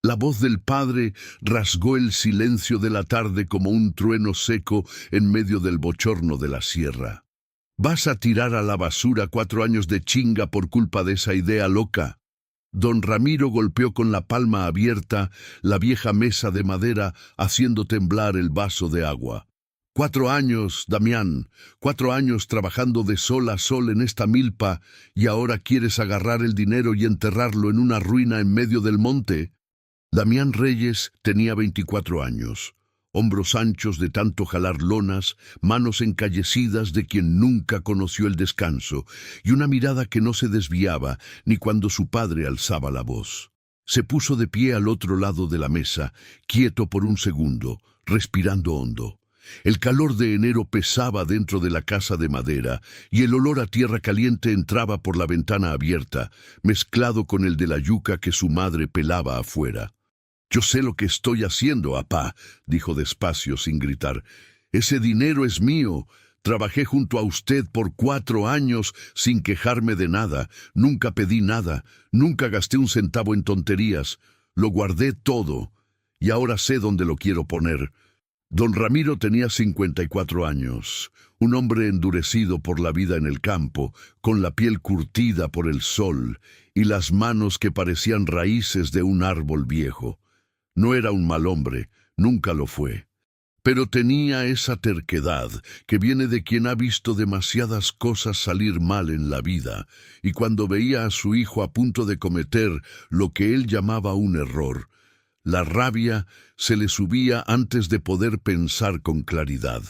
La voz del padre rasgó el silencio de la tarde como un trueno seco en medio del bochorno de la sierra. ¿Vas a tirar a la basura 4 años de chinga por culpa de esa idea loca? Don Ramiro golpeó con la palma abierta la vieja mesa de madera, haciendo temblar el vaso de agua. 4 años, Damián, 4 años trabajando de sol a sol en esta milpa, y ahora quieres agarrar el dinero y enterrarlo en una ruina en medio del monte. Damián Reyes tenía 24 años, hombros anchos de tanto jalar lonas, manos encallecidas de quien nunca conoció el descanso, y una mirada que no se desviaba ni cuando su padre alzaba la voz. Se puso de pie al otro lado de la mesa, quieto por un segundo, respirando hondo. El calor de enero pesaba dentro de la casa de madera, y el olor a tierra caliente entraba por la ventana abierta, mezclado con el de la yuca que su madre pelaba afuera. «Yo sé lo que estoy haciendo, apá», dijo despacio sin gritar. «Ese dinero es mío. Trabajé junto a usted por 4 años sin quejarme de nada. Nunca pedí nada. Nunca gasté un centavo en tonterías. Lo guardé todo. Y ahora sé dónde lo quiero poner». Don Ramiro tenía 54 años, un hombre endurecido por la vida en el campo, con la piel curtida por el sol y las manos que parecían raíces de un árbol viejo. No era un mal hombre, nunca lo fue. Pero tenía esa terquedad que viene de quien ha visto demasiadas cosas salir mal en la vida, y cuando veía a su hijo a punto de cometer lo que él llamaba un error, la rabia se le subía antes de poder pensar con claridad.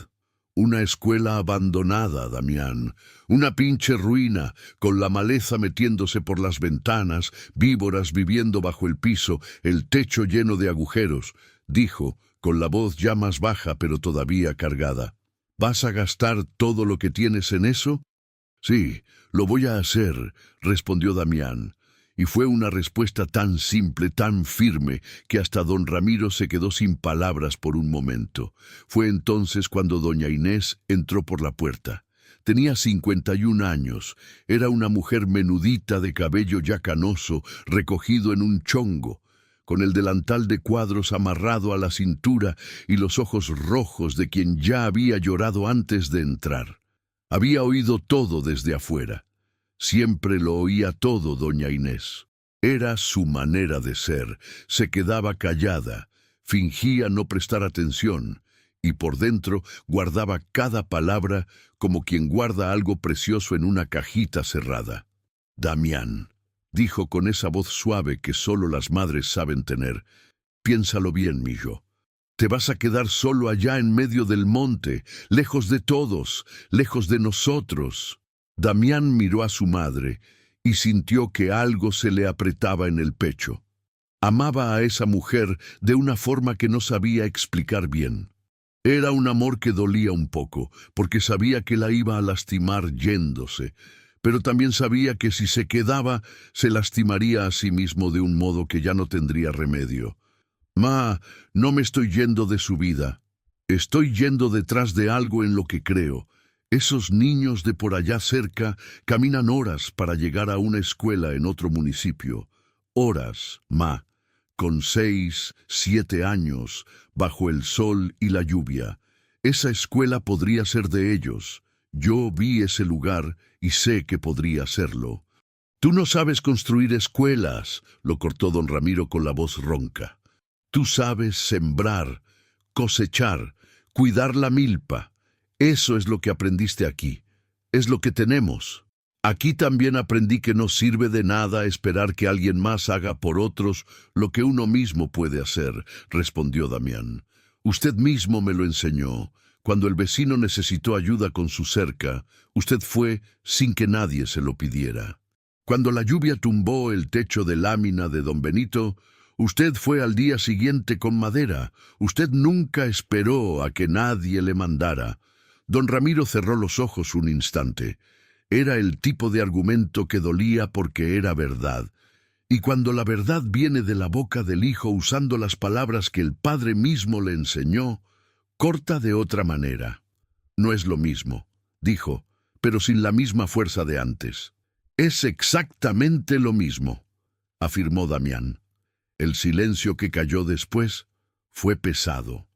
Una escuela abandonada, Damián, una pinche ruina, con la maleza metiéndose por las ventanas, víboras viviendo bajo el piso, el techo lleno de agujeros, dijo, con la voz ya más baja pero todavía cargada. ¿Vas a gastar todo lo que tienes en eso? Sí, lo voy a hacer, respondió Damián. Y fue una respuesta tan simple, tan firme, que hasta don Ramiro se quedó sin palabras por un momento. Fue entonces cuando doña Inés entró por la puerta. Tenía 51 años, era una mujer menudita de cabello ya canoso, recogido en un chongo, con el delantal de cuadros amarrado a la cintura y los ojos rojos de quien ya había llorado antes de entrar. Había oído todo desde afuera. Siempre lo oía todo, doña Inés. Era su manera de ser. Se quedaba callada, fingía no prestar atención, y por dentro guardaba cada palabra como quien guarda algo precioso en una cajita cerrada. Damián, dijo con esa voz suave que solo las madres saben tener, piénsalo bien, millo. Te vas a quedar solo allá en medio del monte, lejos de todos, lejos de nosotros. Damián miró a su madre y sintió que algo se le apretaba en el pecho. Amaba a esa mujer de una forma que no sabía explicar bien. Era un amor que dolía un poco, porque sabía que la iba a lastimar yéndose, pero también sabía que si se quedaba, se lastimaría a sí mismo de un modo que ya no tendría remedio. «Ma, no me estoy yendo de su vida. Estoy yendo detrás de algo en lo que creo. Esos niños de por allá cerca caminan horas para llegar a una escuela en otro municipio. Horas, ma, con 6, 7 años, bajo el sol y la lluvia. Esa escuela podría ser de ellos. Yo vi ese lugar y sé que podría serlo». «Tú no sabes construir escuelas», lo cortó don Ramiro con la voz ronca. «Tú sabes sembrar, cosechar, cuidar la milpa. Eso es lo que aprendiste aquí. Es lo que tenemos. Aquí también aprendí que no sirve de nada esperar que alguien más haga por otros lo que uno mismo puede hacer», respondió Damián. «Usted mismo me lo enseñó. Cuando el vecino necesitó ayuda con su cerca, usted fue sin que nadie se lo pidiera. Cuando la lluvia tumbó el techo de lámina de don Benito, usted fue al día siguiente con madera. Usted nunca esperó a que nadie le mandara». Don Ramiro cerró los ojos un instante. Era el tipo de argumento que dolía porque era verdad. Y cuando la verdad viene de la boca del hijo usando las palabras que el padre mismo le enseñó, corta de otra manera. «No es lo mismo», dijo, pero sin la misma fuerza de antes. «Es exactamente lo mismo», afirmó Damián. El silencio que cayó después fue pesado.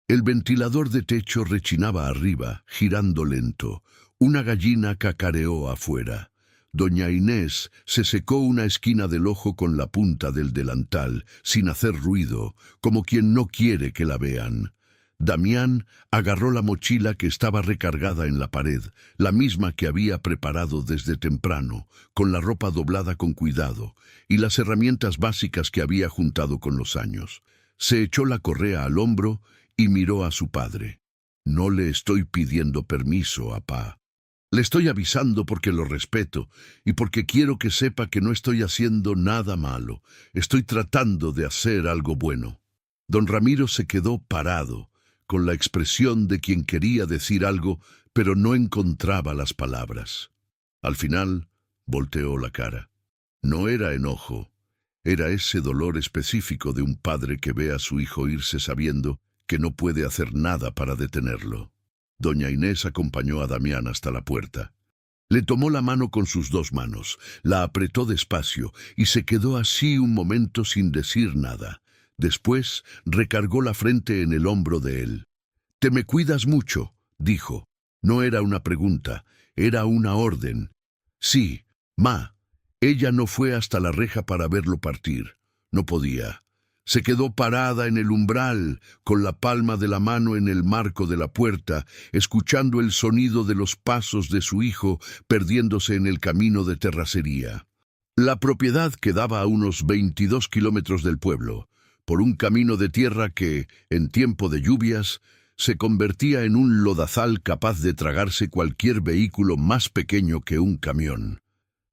El ventilador de techo rechinaba arriba, girando lento. Una gallina cacareó afuera. Doña Inés se secó una esquina del ojo con la punta del delantal, sin hacer ruido, como quien no quiere que la vean. Damián agarró la mochila que estaba recargada en la pared, la misma que había preparado desde temprano, con la ropa doblada con cuidado, y las herramientas básicas que había juntado con los años. Se echó la correa al hombro y miró a su padre. «No le estoy pidiendo permiso, apá. Le estoy avisando porque lo respeto y porque quiero que sepa que no estoy haciendo nada malo. Estoy tratando de hacer algo bueno». Don Ramiro se quedó parado, con la expresión de quien quería decir algo, pero no encontraba las palabras. Al final, volteó la cara. No era enojo, era ese dolor específico de un padre que ve a su hijo irse sabiendo que no puede hacer nada para detenerlo. Doña Inés acompañó a Damián hasta la puerta. Le tomó la mano con sus dos manos, la apretó despacio y se quedó así un momento sin decir nada. Después recargó la frente en el hombro de él. «Te me cuidas mucho», dijo. No era una pregunta, era una orden. «Sí, ma». Ella no fue hasta la reja para verlo partir. No podía. Se quedó parada en el umbral, con la palma de la mano en el marco de la puerta, escuchando el sonido de los pasos de su hijo perdiéndose en el camino de terracería. La propiedad quedaba a unos 22 kilómetros del pueblo, por un camino de tierra que, en tiempo de lluvias, se convertía en un lodazal capaz de tragarse cualquier vehículo más pequeño que un camión.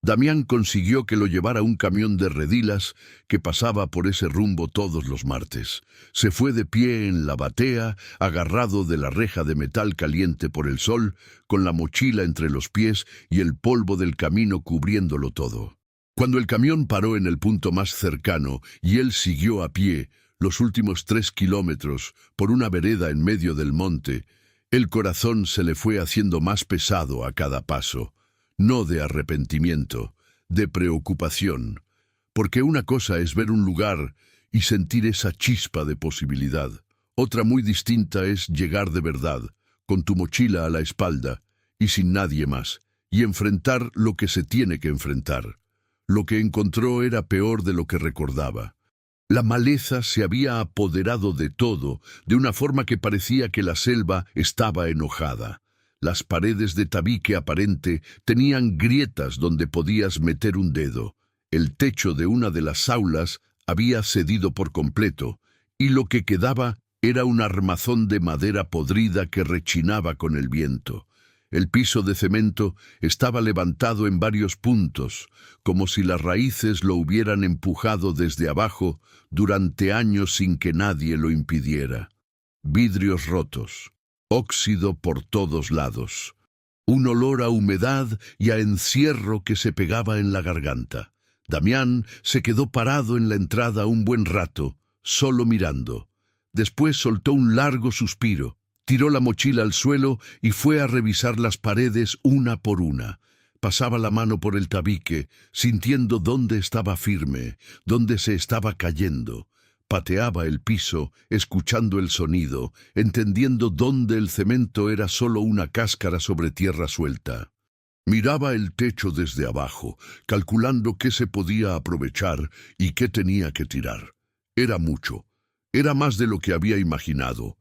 Damián consiguió que lo llevara un camión de redilas que pasaba por ese rumbo todos los martes. Se fue de pie en la batea, agarrado de la reja de metal caliente por el sol, con la mochila entre los pies y el polvo del camino cubriéndolo todo. Cuando el camión paró en el punto más cercano y él siguió a pie, los últimos 3 kilómetros, por una vereda en medio del monte, el corazón se le fue haciendo más pesado a cada paso. No de arrepentimiento, de preocupación, porque una cosa es ver un lugar y sentir esa chispa de posibilidad. Otra muy distinta es llegar de verdad, con tu mochila a la espalda y sin nadie más, y enfrentar lo que se tiene que enfrentar. Lo que encontró era peor de lo que recordaba. La maleza se había apoderado de todo, de una forma que parecía que la selva estaba enojada. Las paredes de tabique aparente tenían grietas donde podías meter un dedo. El techo de una de las aulas había cedido por completo, y lo que quedaba era un armazón de madera podrida que rechinaba con el viento. El piso de cemento estaba levantado en varios puntos, como si las raíces lo hubieran empujado desde abajo durante años sin que nadie lo impidiera. Vidrios rotos. Óxido por todos lados. Un olor a humedad y a encierro que se pegaba en la garganta. Damián se quedó parado en la entrada un buen rato, solo mirando. Después soltó un largo suspiro, tiró la mochila al suelo y fue a revisar las paredes una por una. Pasaba la mano por el tabique, sintiendo dónde estaba firme, dónde se estaba cayendo. Pateaba el piso, escuchando el sonido, entendiendo dónde el cemento era solo una cáscara sobre tierra suelta. Miraba el techo desde abajo, calculando qué se podía aprovechar y qué tenía que tirar. Era mucho, era más de lo que había imaginado,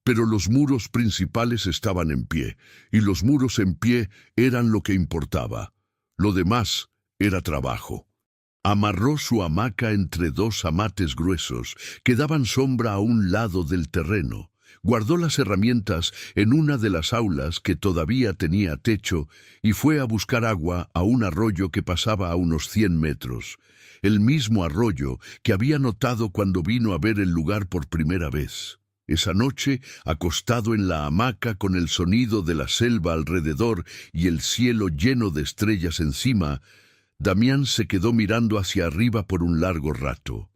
pero los muros principales estaban en pie, y los muros en pie eran lo que importaba. Lo demás era trabajo. Amarró su hamaca entre 2 amates gruesos que daban sombra a un lado del terreno. Guardó las herramientas en una de las aulas que todavía tenía techo y fue a buscar agua a un arroyo que pasaba a unos 100 metros. El mismo arroyo que había notado cuando vino a ver el lugar por primera vez. Esa noche, acostado en la hamaca con el sonido de la selva alrededor y el cielo lleno de estrellas encima, Damián se quedó mirando hacia arriba por un largo rato.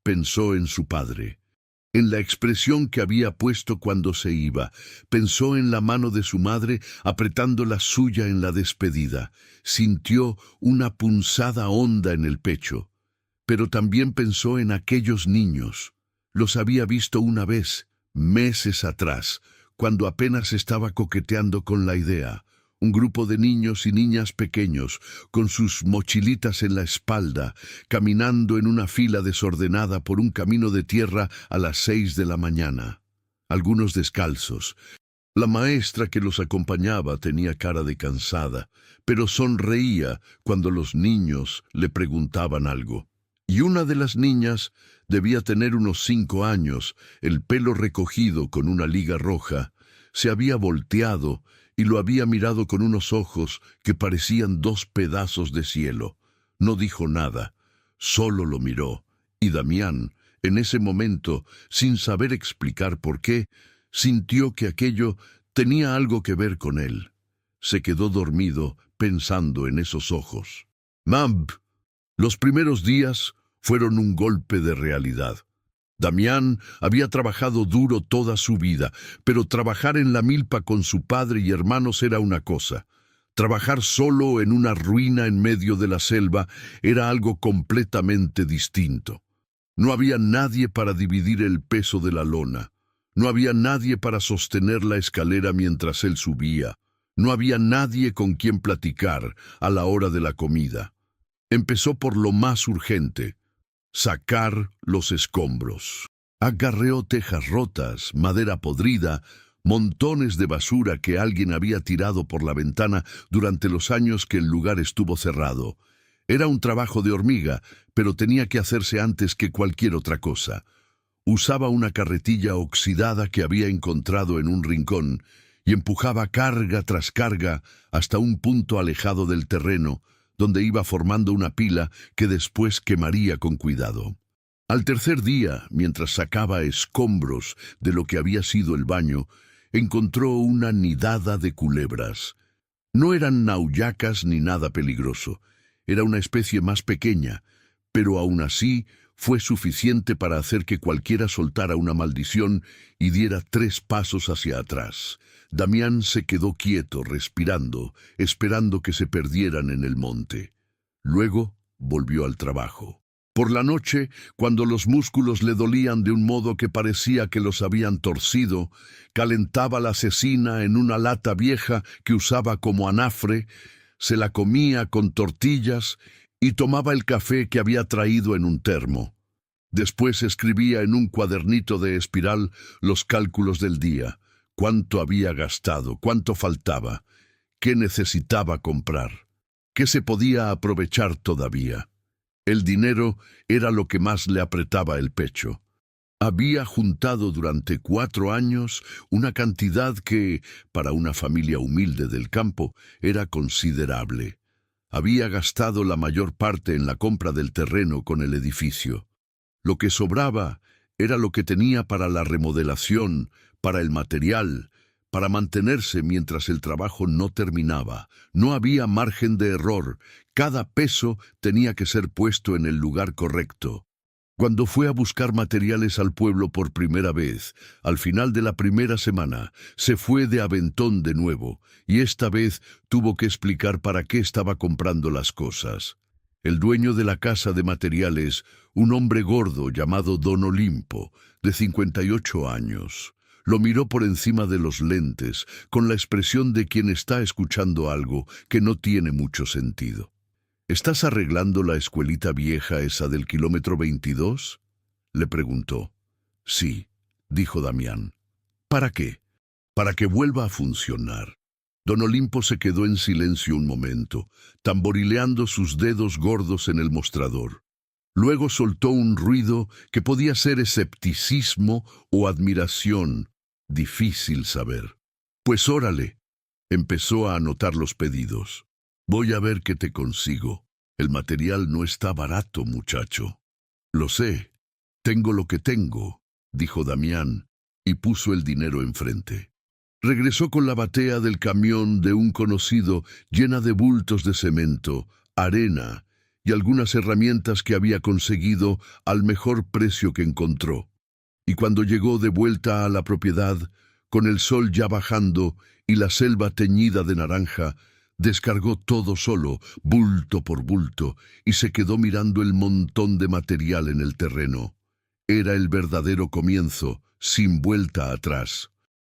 Pensó en su padre, en la expresión que había puesto cuando se iba. Pensó en la mano de su madre apretando la suya en la despedida. Sintió una punzada honda en el pecho. Pero también pensó en aquellos niños. Los había visto una vez, meses atrás, cuando apenas estaba coqueteando con la idea. Un grupo de niños y niñas pequeños, con sus mochilitas en la espalda, caminando en una fila desordenada por un camino de tierra a las 6 de la mañana. Algunos descalzos. La maestra que los acompañaba tenía cara de cansada, pero sonreía cuando los niños le preguntaban algo. Y una de las niñas debía tener unos 5 años, el pelo recogido con una liga roja. Se había volteado y lo había mirado con unos ojos que parecían 2 pedazos de cielo. No dijo nada, solo lo miró, y Damián, en ese momento, sin saber explicar por qué, sintió que aquello tenía algo que ver con él. Se quedó dormido pensando en esos ojos. «Mam». Los primeros días fueron un golpe de realidad. Damián había trabajado duro toda su vida, pero trabajar en la milpa con su padre y hermanos era una cosa. Trabajar solo en una ruina en medio de la selva era algo completamente distinto. No había nadie para dividir el peso de la lona. No había nadie para sostener la escalera mientras él subía. No había nadie con quien platicar a la hora de la comida. Empezó por lo más urgente: sacar los escombros. Acarreó tejas rotas, madera podrida, montones de basura que alguien había tirado por la ventana durante los años que el lugar estuvo cerrado. Era un trabajo de hormiga, pero tenía que hacerse antes que cualquier otra cosa. Usaba una carretilla oxidada que había encontrado en un rincón y empujaba carga tras carga hasta un punto alejado del terreno, donde iba formando una pila que después quemaría con cuidado. Al tercer día, mientras sacaba escombros de lo que había sido el baño, encontró una nidada de culebras. No eran nauyacas ni nada peligroso. Era una especie más pequeña, pero aún así fue suficiente para hacer que cualquiera soltara una maldición y diera 3 pasos hacia atrás. Damián se quedó quieto, respirando, esperando que se perdieran en el monte. Luego volvió al trabajo. Por la noche, cuando los músculos le dolían de un modo que parecía que los habían torcido, calentaba la cecina en una lata vieja que usaba como anafre, se la comía con tortillas y tomaba el café que había traído en un termo. Después escribía en un cuadernito de espiral los cálculos del día: cuánto había gastado, cuánto faltaba, qué necesitaba comprar, qué se podía aprovechar todavía. El dinero era lo que más le apretaba el pecho. Había juntado durante 4 años una cantidad que, para una familia humilde del campo, era considerable. Había gastado la mayor parte en la compra del terreno con el edificio. Lo que sobraba era lo que tenía para la remodelación, para el material, para mantenerse mientras el trabajo no terminaba. No había margen de error. Cada peso tenía que ser puesto en el lugar correcto. Cuando fue a buscar materiales al pueblo por primera vez, al final de la primera semana, se fue de aventón de nuevo, y esta vez tuvo que explicar para qué estaba comprando las cosas. El dueño de la casa de materiales, un hombre gordo llamado Don Olimpo, de 58 años, lo miró por encima de los lentes, con la expresión de quien está escuchando algo que no tiene mucho sentido. «¿Estás arreglando la escuelita vieja esa del kilómetro 22?» le preguntó. «Sí», dijo Damián. «¿Para qué?» «Para que vuelva a funcionar». Don Olimpo se quedó en silencio un momento, tamborileando sus dedos gordos en el mostrador. Luego soltó un ruido que podía ser escepticismo o admiración, difícil saber. «Pues órale», empezó a anotar los pedidos. «Voy a ver qué te consigo. El material no está barato, muchacho». «Lo sé. Tengo lo que tengo», dijo Damián, y puso el dinero enfrente. Regresó con la batea del camión de un conocido llena de bultos de cemento, arena y algunas herramientas que había conseguido al mejor precio que encontró. Y cuando llegó de vuelta a la propiedad, con el sol ya bajando y la selva teñida de naranja, Descargó todo solo, bulto por bulto, y se quedó mirando el montón de material en el terreno. Era el verdadero comienzo, sin vuelta atrás.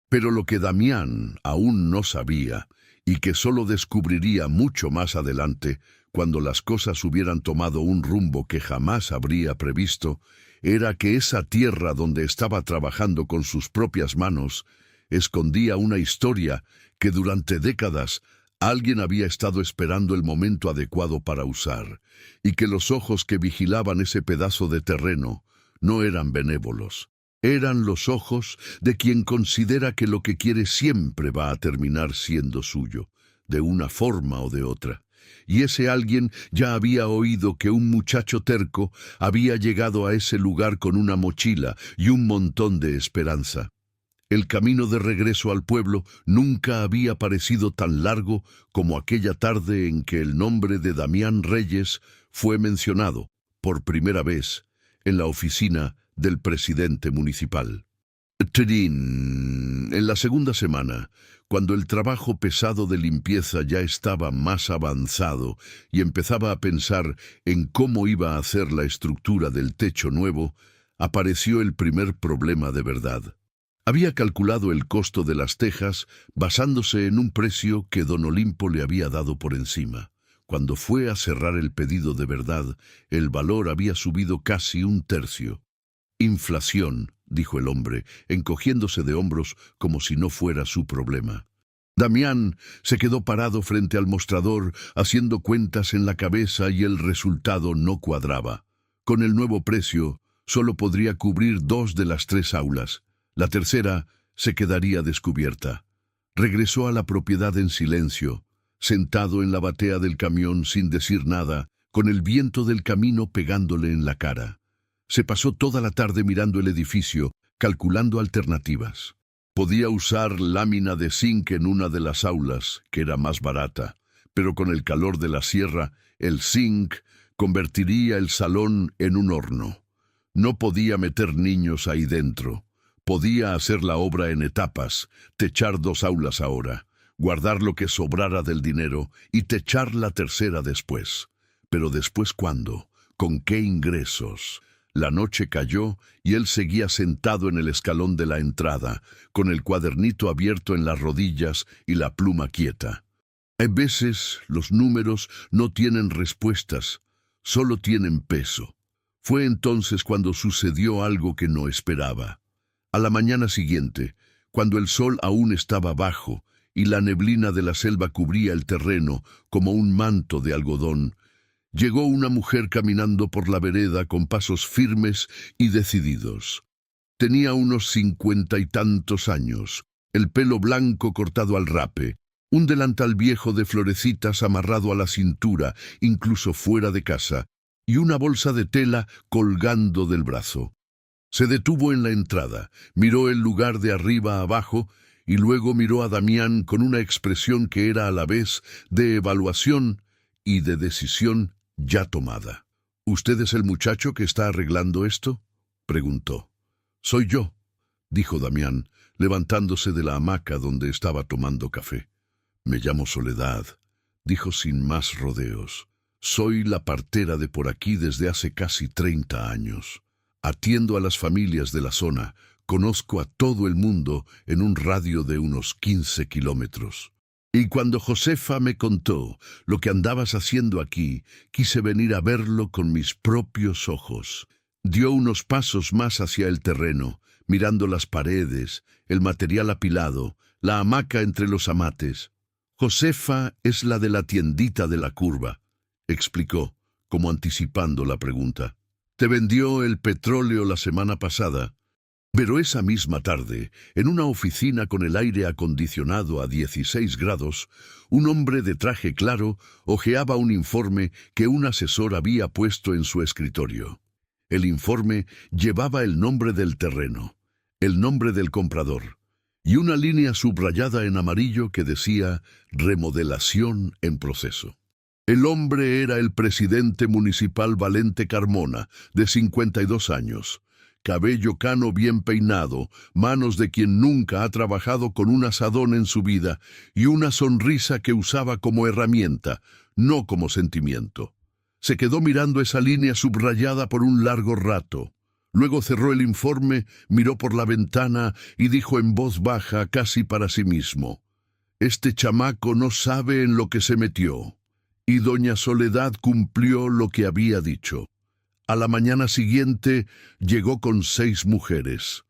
Pero lo que Damián aún no sabía, y que solo descubriría mucho más adelante, cuando las cosas hubieran tomado un rumbo que jamás habría previsto, era que esa tierra donde estaba trabajando con sus propias manos escondía una historia que durante décadas alguien había estado esperando el momento adecuado para usar, y que los ojos que vigilaban ese pedazo de terreno no eran benévolos. Eran los ojos de quien considera que lo que quiere siempre va a terminar siendo suyo, de una forma o de otra. Y ese alguien ya había oído que un muchacho terco había llegado a ese lugar con una mochila y un montón de esperanza. El camino de regreso al pueblo nunca había parecido tan largo como aquella tarde en que el nombre de Damián Reyes fue mencionado, por primera vez, en la oficina del presidente municipal. En la segunda semana, cuando el trabajo pesado de limpieza ya estaba más avanzado y empezaba a pensar en cómo iba a hacer la estructura del techo nuevo, apareció el primer problema de verdad. Había calculado el costo de las tejas basándose en un precio que don Olimpo le había dado por encima. Cuando fue a cerrar el pedido de verdad, el valor había subido casi un tercio. «Inflación», dijo el hombre, encogiéndose de hombros como si no fuera su problema. Damián se quedó parado frente al mostrador, haciendo cuentas en la cabeza y el resultado no cuadraba. Con el nuevo precio, solo podría cubrir 2 de las 3 aulas. La tercera se quedaría descubierta. Regresó a la propiedad en silencio, sentado en la batea del camión sin decir nada, con el viento del camino pegándole en la cara. Se pasó toda la tarde mirando el edificio, calculando alternativas. Podía usar lámina de zinc en una de las aulas, que era más barata, pero con el calor de la sierra, el zinc convertiría el salón en un horno. No podía meter niños ahí dentro. Podía hacer la obra en etapas, techar 2 aulas ahora, guardar lo que sobrara del dinero y techar la tercera después. Pero ¿después cuándo? ¿Con qué ingresos? La noche cayó y él seguía sentado en el escalón de la entrada, con el cuadernito abierto en las rodillas y la pluma quieta. A veces los números no tienen respuestas, solo tienen peso. Fue entonces cuando sucedió algo que no esperaba. A la mañana siguiente, cuando el sol aún estaba bajo y la neblina de la selva cubría el terreno como un manto de algodón, llegó una mujer caminando por la vereda con pasos firmes y decididos. Tenía unos 50 y tantos años, el pelo blanco cortado al rape, un delantal viejo de florecitas amarrado a la cintura, incluso fuera de casa, y una bolsa de tela colgando del brazo. Se detuvo en la entrada, miró el lugar de arriba a abajo y luego miró a Damián con una expresión que era a la vez de evaluación y de decisión ya tomada. «¿Usted es el muchacho que está arreglando esto?», preguntó. «Soy yo», dijo Damián, levantándose de la hamaca donde estaba tomando café. «Me llamo Soledad», dijo sin más rodeos. «Soy la partera de por aquí desde hace casi 30 años. Atiendo a las familias de la zona, conozco a todo el mundo en un radio de unos 15 kilómetros. Y cuando Josefa me contó lo que andabas haciendo aquí, quise venir a verlo con mis propios ojos». Dio unos pasos más hacia el terreno, mirando las paredes, el material apilado, la hamaca entre los amates. «Josefa es la de la tiendita de la curva», explicó, como anticipando la pregunta. «Te vendió el petróleo la semana pasada». Pero esa misma tarde, en una oficina con el aire acondicionado a 16 grados, un hombre de traje claro hojeaba un informe que un asesor había puesto en su escritorio. El informe llevaba el nombre del terreno, el nombre del comprador, y una línea subrayada en amarillo que decía «Remodelación en proceso». El hombre era el presidente municipal Valente Carmona, de 52 años, cabello cano bien peinado, manos de quien nunca ha trabajado con un asadón en su vida y una sonrisa que usaba como herramienta, no como sentimiento. Se quedó mirando esa línea subrayada por un largo rato. Luego cerró el informe, miró por la ventana y dijo en voz baja, casi para sí mismo: «Este chamaco no sabe en lo que se metió». Y doña Soledad cumplió lo que había dicho. A la mañana siguiente llegó con 6 mujeres.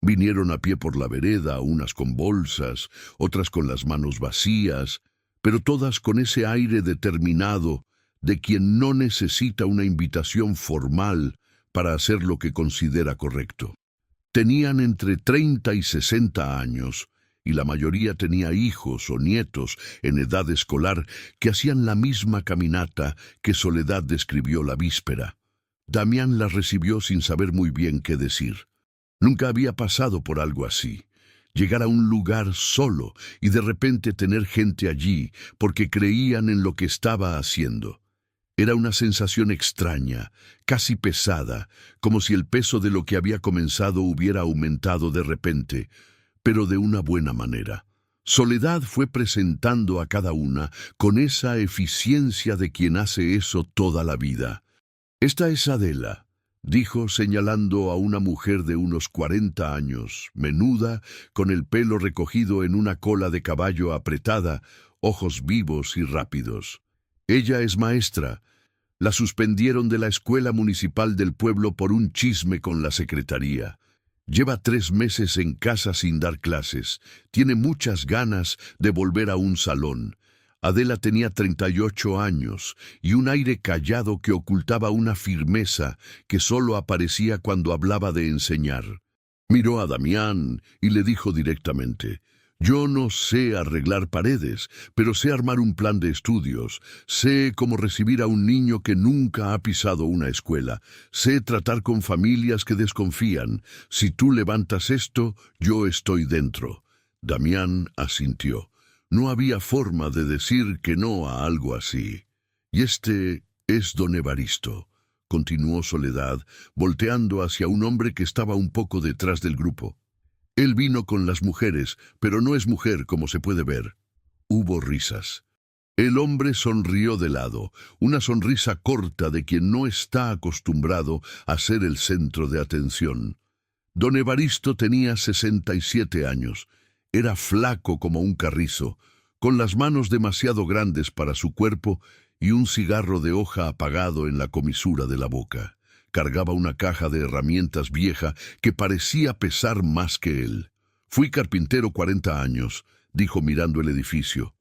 Vinieron a pie por la vereda, unas con bolsas, otras con las manos vacías, pero todas con ese aire determinado de quien no necesita una invitación formal para hacer lo que considera correcto. Tenían entre 30 y 60 años, y la mayoría tenía hijos o nietos en edad escolar que hacían la misma caminata que Soledad describió la víspera. Damián las recibió sin saber muy bien qué decir. Nunca había pasado por algo así. Llegar a un lugar solo y de repente tener gente allí porque creían en lo que estaba haciendo. Era una sensación extraña, casi pesada, como si el peso de lo que había comenzado hubiera aumentado de repente, pero de una buena manera. Soledad fue presentando a cada una con esa eficiencia de quien hace eso toda la vida. «Esta es Adela», dijo señalando a una mujer de unos 40 años, menuda, con el pelo recogido en una cola de caballo apretada, ojos vivos y rápidos. «Ella es maestra. La suspendieron de la escuela municipal del pueblo por un chisme con la secretaría. Lleva 3 meses en casa sin dar clases. Tiene muchas ganas de volver a un salón». Adela tenía 38 años y un aire callado que ocultaba una firmeza que solo aparecía cuando hablaba de enseñar. Miró a Damián y le dijo directamente: «Yo no sé arreglar paredes, pero sé armar un plan de estudios, sé cómo recibir a un niño que nunca ha pisado una escuela, sé tratar con familias que desconfían. Si tú levantas esto, yo estoy dentro». Damián asintió. No había forma de decir que no a algo así. «Y este es don Evaristo», continuó Soledad, volteando hacia un hombre que estaba un poco detrás del grupo. «Él vino con las mujeres, pero no es mujer, como se puede ver». Hubo risas. El hombre sonrió de lado, una sonrisa corta de quien no está acostumbrado a ser el centro de atención. Don Evaristo tenía 67 años. Era flaco como un carrizo, con las manos demasiado grandes para su cuerpo y un cigarro de hoja apagado en la comisura de la boca. Cargaba una caja de herramientas vieja que parecía pesar más que él. «Fui carpintero 40 años», dijo mirando el edificio.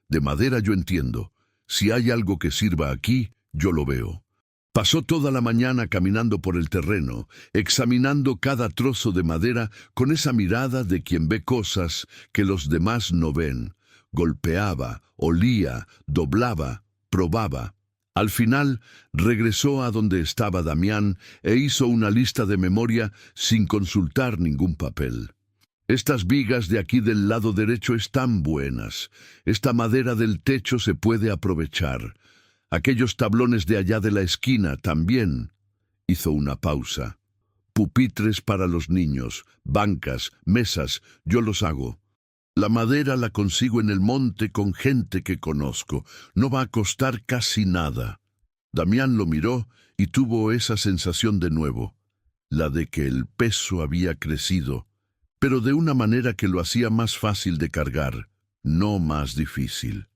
«De madera yo entiendo. Si hay algo que sirva aquí, yo lo veo». Pasó toda la mañana caminando por el terreno, examinando cada trozo de madera con esa mirada de quien ve cosas que los demás no ven. Golpeaba, olía, doblaba, probaba. Al final, regresó a donde estaba Damián e hizo una lista de memoria sin consultar ningún papel. «Estas vigas de aquí del lado derecho están buenas. Esta madera del techo se puede aprovechar. Aquellos tablones de allá de la esquina también». Hizo una pausa. «Pupitres para los niños, bancas, mesas, yo los hago. La madera la consigo en el monte con gente que conozco. No va a costar casi nada». Damián lo miró y tuvo esa sensación de nuevo, la de que el peso había crecido, pero de una manera que lo hacía más fácil de cargar, no más difícil.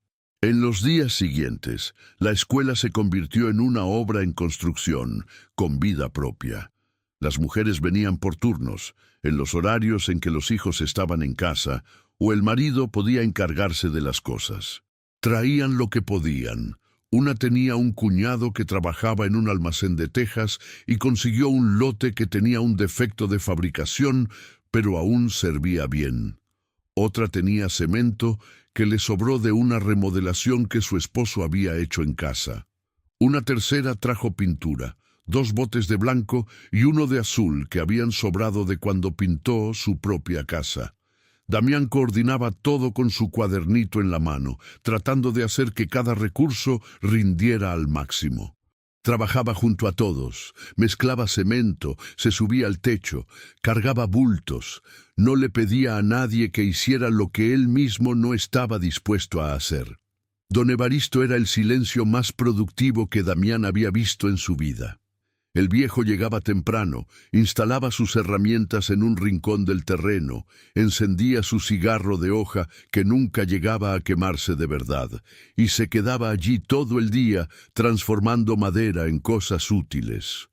En los días siguientes, la escuela se convirtió en una obra en construcción, con vida propia. Las mujeres venían por turnos, en los horarios en que los hijos estaban en casa, o el marido podía encargarse de las cosas. Traían lo que podían. Una tenía un cuñado que trabajaba en un almacén de Texas y consiguió un lote que tenía un defecto de fabricación, pero aún servía bien. Otra tenía cemento que le sobró de una remodelación que su esposo había hecho en casa. Una tercera trajo pintura, 2 botes de blanco y uno de azul que habían sobrado de cuando pintó su propia casa. Damián coordinaba todo con su cuadernito en la mano, tratando de hacer que cada recurso rindiera al máximo. Trabajaba junto a todos, mezclaba cemento, se subía al techo, cargaba bultos. No le pedía a nadie que hiciera lo que él mismo no estaba dispuesto a hacer. Don Evaristo era el silencio más productivo que Damián había visto en su vida. El viejo llegaba temprano, instalaba sus herramientas en un rincón del terreno, encendía su cigarro de hoja que nunca llegaba a quemarse de verdad, y se quedaba allí todo el día transformando madera en cosas útiles.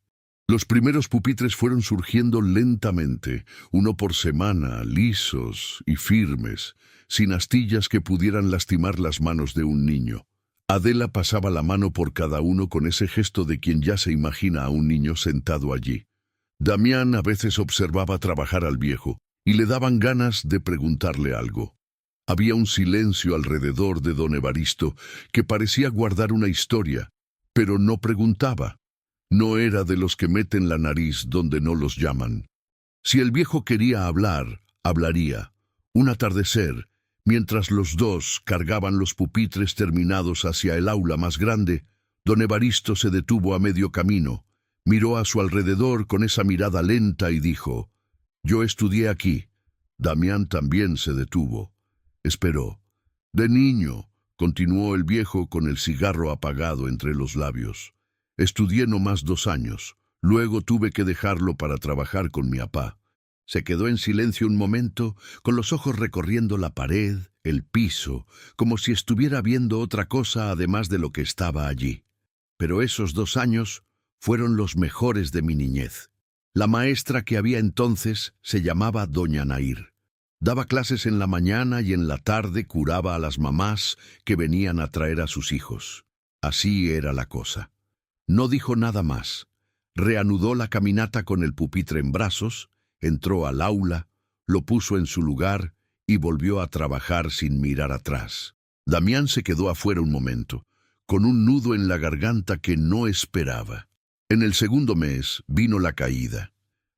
Los primeros pupitres fueron surgiendo lentamente, uno por semana, lisos y firmes, sin astillas que pudieran lastimar las manos de un niño. Adela pasaba la mano por cada uno con ese gesto de quien ya se imagina a un niño sentado allí. Damián a veces observaba trabajar al viejo y le daban ganas de preguntarle algo. Había un silencio alrededor de don Evaristo que parecía guardar una historia, pero no preguntaba. No era de los que meten la nariz donde no los llaman. Si el viejo quería hablar, hablaría. Un atardecer, mientras los dos cargaban los pupitres terminados hacia el aula más grande, don Evaristo se detuvo a medio camino, miró a su alrededor con esa mirada lenta y dijo: «Yo estudié aquí». Damián también se detuvo. Esperó. «De niño», continuó el viejo con el cigarro apagado entre los labios. «Estudié nomás 2 años. Luego tuve que dejarlo para trabajar con mi apá». Se quedó en silencio un momento, con los ojos recorriendo la pared, el piso, como si estuviera viendo otra cosa además de lo que estaba allí. Pero esos 2 años fueron los mejores de mi niñez. La maestra que había entonces se llamaba doña Nair. Daba clases en la mañana y en la tarde curaba a las mamás que venían a traer a sus hijos. Así era la cosa. No dijo nada más. Reanudó la caminata con el pupitre en brazos, entró al aula, lo puso en su lugar y volvió a trabajar sin mirar atrás. Damián se quedó afuera un momento, con un nudo en la garganta que no esperaba. En el segundo mes vino la caída.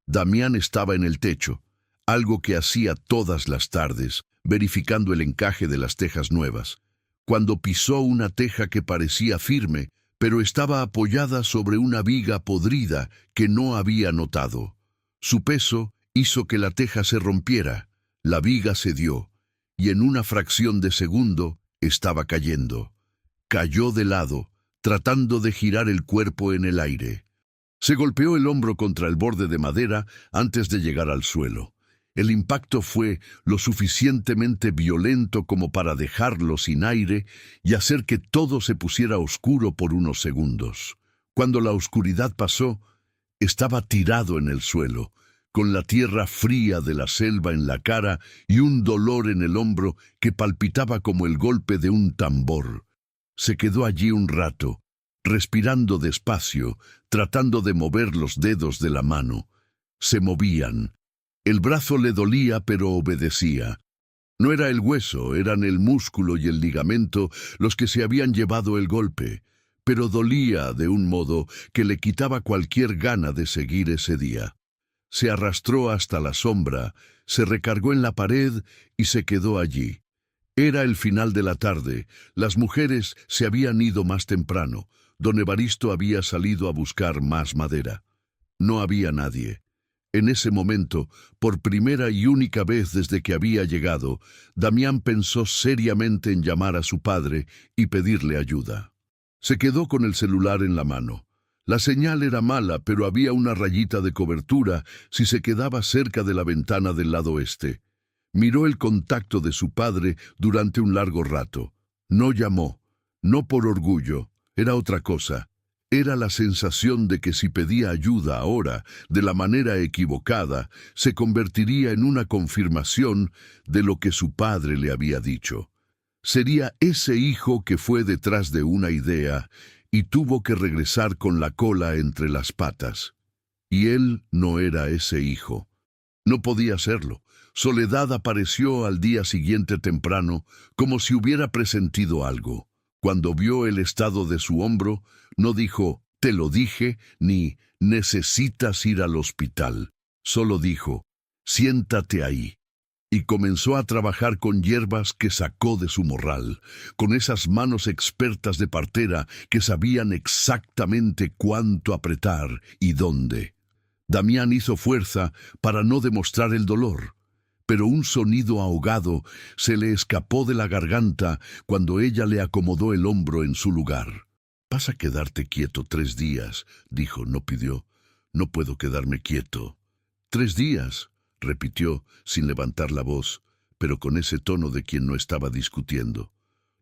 Damián estaba en el techo, algo que hacía todas las tardes, verificando el encaje de las tejas nuevas, cuando pisó una teja que parecía firme, pero estaba apoyada sobre una viga podrida que no había notado. Su peso hizo que la teja se rompiera, la viga cedió, y en una fracción de segundo estaba cayendo. Cayó de lado, tratando de girar el cuerpo en el aire. Se golpeó el hombro contra el borde de madera antes de llegar al suelo. El impacto fue lo suficientemente violento como para dejarlo sin aire y hacer que todo se pusiera oscuro por unos segundos. Cuando la oscuridad pasó, estaba tirado en el suelo, con la tierra fría de la selva en la cara y un dolor en el hombro que palpitaba como el golpe de un tambor. Se quedó allí un rato, respirando despacio, tratando de mover los dedos de la mano. Se movían. El brazo le dolía, pero obedecía. No era el hueso, eran el músculo y el ligamento los que se habían llevado el golpe, pero dolía de un modo que le quitaba cualquier gana de seguir ese día. Se arrastró hasta la sombra, se recargó en la pared y se quedó allí. Era el final de la tarde, las mujeres se habían ido más temprano, don Evaristo había salido a buscar más madera. No había nadie. En ese momento, por primera y única vez desde que había llegado, Damián pensó seriamente en llamar a su padre y pedirle ayuda. Se quedó con el celular en la mano. La señal era mala, pero había una rayita de cobertura si se quedaba cerca de la ventana del lado este. Miró el contacto de su padre durante un largo rato. No llamó, no por orgullo, era otra cosa. Era la sensación de que si pedía ayuda ahora, de la manera equivocada, se convertiría en una confirmación de lo que su padre le había dicho. Sería ese hijo que fue detrás de una idea y tuvo que regresar con la cola entre las patas. Y él no era ese hijo. No podía serlo. Soledad apareció al día siguiente temprano, como si hubiera presentido algo. Cuando vio el estado de su hombro, no dijo, «Te lo dije», ni «necesitas ir al hospital». Solo dijo, «siéntate ahí». y comenzó a trabajar con hierbas que sacó de su morral, con esas manos expertas de partera que sabían exactamente cuánto apretar y dónde. Damián hizo fuerza para no demostrar el dolor, pero un sonido ahogado se le escapó de la garganta cuando ella le acomodó el hombro en su lugar. «Vas a quedarte quieto 3 días», dijo, no pidió. «No puedo quedarme quieto». «3 días», repitió, sin levantar la voz, pero con ese tono de quien no estaba discutiendo.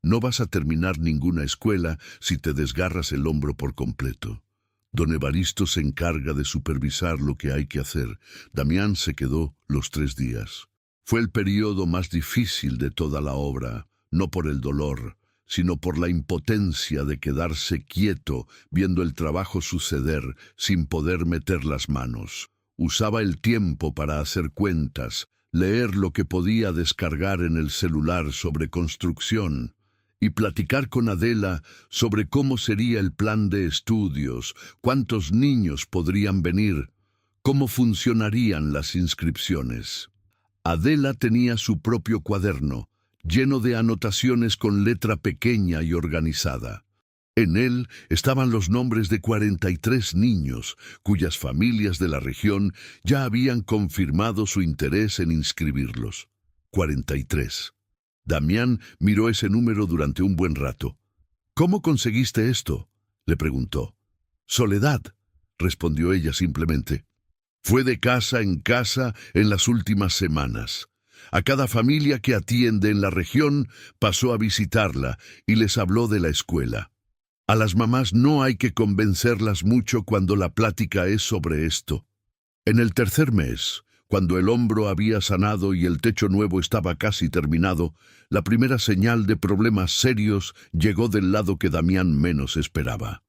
«No vas a terminar ninguna escuela si te desgarras el hombro por completo. Don Evaristo se encarga de supervisar lo que hay que hacer». Damián se quedó los 3 días. Fue el periodo más difícil de toda la obra, no por el dolor, sino por la impotencia de quedarse quieto viendo el trabajo suceder sin poder meter las manos. Usaba el tiempo para hacer cuentas, leer lo que podía descargar en el celular sobre construcción y platicar con Adela sobre cómo sería el plan de estudios, cuántos niños podrían venir, cómo funcionarían las inscripciones. Adela tenía su propio cuaderno, lleno de anotaciones con letra pequeña y organizada. En él estaban los nombres de 43 niños, cuyas familias de la región ya habían confirmado su interés en inscribirlos. 43. Damián miró ese número durante un buen rato. «¿Cómo conseguiste esto?», le preguntó. «Soledad», respondió ella simplemente. «Fue de casa en casa en las últimas semanas. A cada familia que atiende en la región pasó a visitarla y les habló de la escuela. A las mamás no hay que convencerlas mucho cuando la plática es sobre esto. En el 3er mes, cuando el hombro había sanado y el techo nuevo estaba casi terminado, la primera señal de problemas serios llegó del lado que Damián menos esperaba.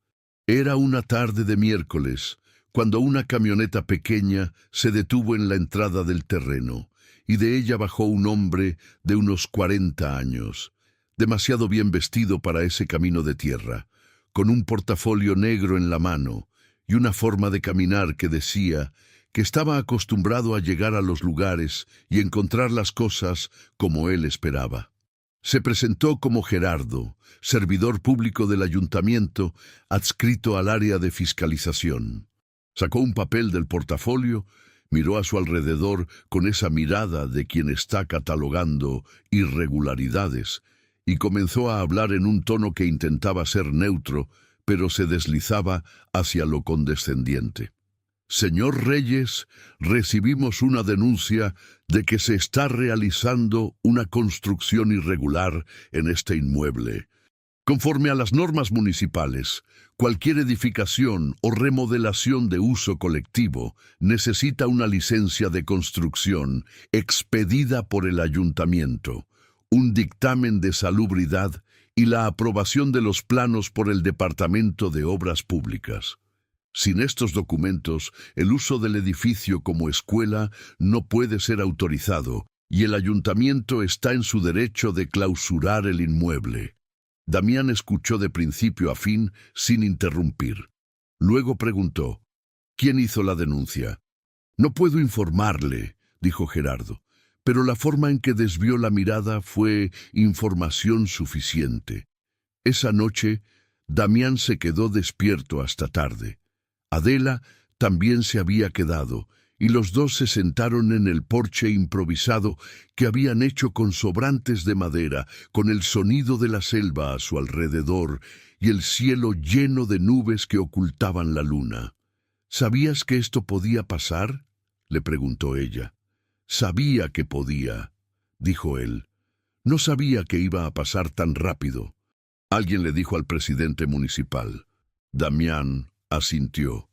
Era una tarde de miércoles, cuando una camioneta pequeña se detuvo en la entrada del terreno, y de ella bajó un hombre de unos 40 años, demasiado bien vestido para ese camino de tierra, con un portafolio negro en la mano y una forma de caminar que decía que estaba acostumbrado a llegar a los lugares y encontrar las cosas como él esperaba. Se presentó como Gerardo, servidor público del ayuntamiento, adscrito al área de fiscalización. Sacó un papel del portafolio, miró a su alrededor con esa mirada de quien está catalogando irregularidades y comenzó a hablar en un tono que intentaba ser neutro, pero se deslizaba hacia lo condescendiente. «Señor Reyes, recibimos una denuncia de que se está realizando una construcción irregular en este inmueble. Conforme a las normas municipales, cualquier edificación o remodelación de uso colectivo necesita una licencia de construcción expedida por el ayuntamiento, un dictamen de salubridad y la aprobación de los planos por el Departamento de Obras Públicas. Sin estos documentos, el uso del edificio como escuela no puede ser autorizado y el ayuntamiento está en su derecho de clausurar el inmueble». Damián escuchó de principio a fin sin interrumpir. Luego preguntó: «¿Quién hizo la denuncia?». «No puedo informarle», dijo Gerardo, pero la forma en que desvió la mirada fue información suficiente. Esa noche, Damián se quedó despierto hasta tarde. Adela también se había quedado, y los dos se sentaron en el porche improvisado que habían hecho con sobrantes de madera, con el sonido de la selva a su alrededor y el cielo lleno de nubes que ocultaban la luna. «¿Sabías que esto podía pasar?», le preguntó ella. «Sabía que podía», dijo él. «No sabía que iba a pasar tan rápido». Alguien le dijo al presidente municipal. Damián asintió.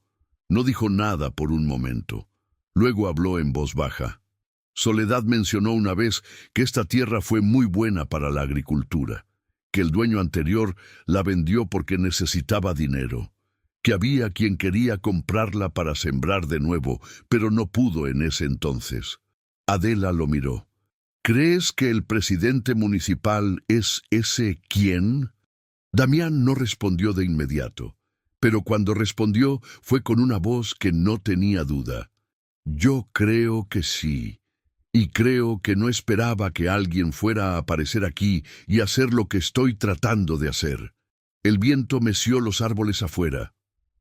No dijo nada por un momento. Luego habló en voz baja. «Soledad mencionó una vez que esta tierra fue muy buena para la agricultura, que el dueño anterior la vendió porque necesitaba dinero, que había quien quería comprarla para sembrar de nuevo, pero no pudo en ese entonces». Adela lo miró. «¿Crees que el presidente municipal es ese quién?». Damián no respondió de inmediato, pero cuando respondió fue con una voz que no tenía duda. «Yo creo que sí, Y creo que no esperaba que alguien fuera a aparecer aquí y hacer lo que estoy tratando de hacer. El viento meció los árboles afuera.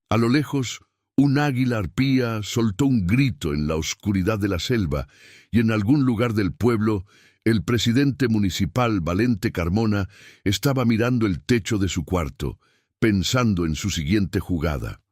A lo lejos, un águila arpía soltó un grito en la oscuridad de la selva, y en algún lugar del pueblo, el presidente municipal Valente Carmona estaba mirando el techo de su cuarto, pensando en su siguiente jugada.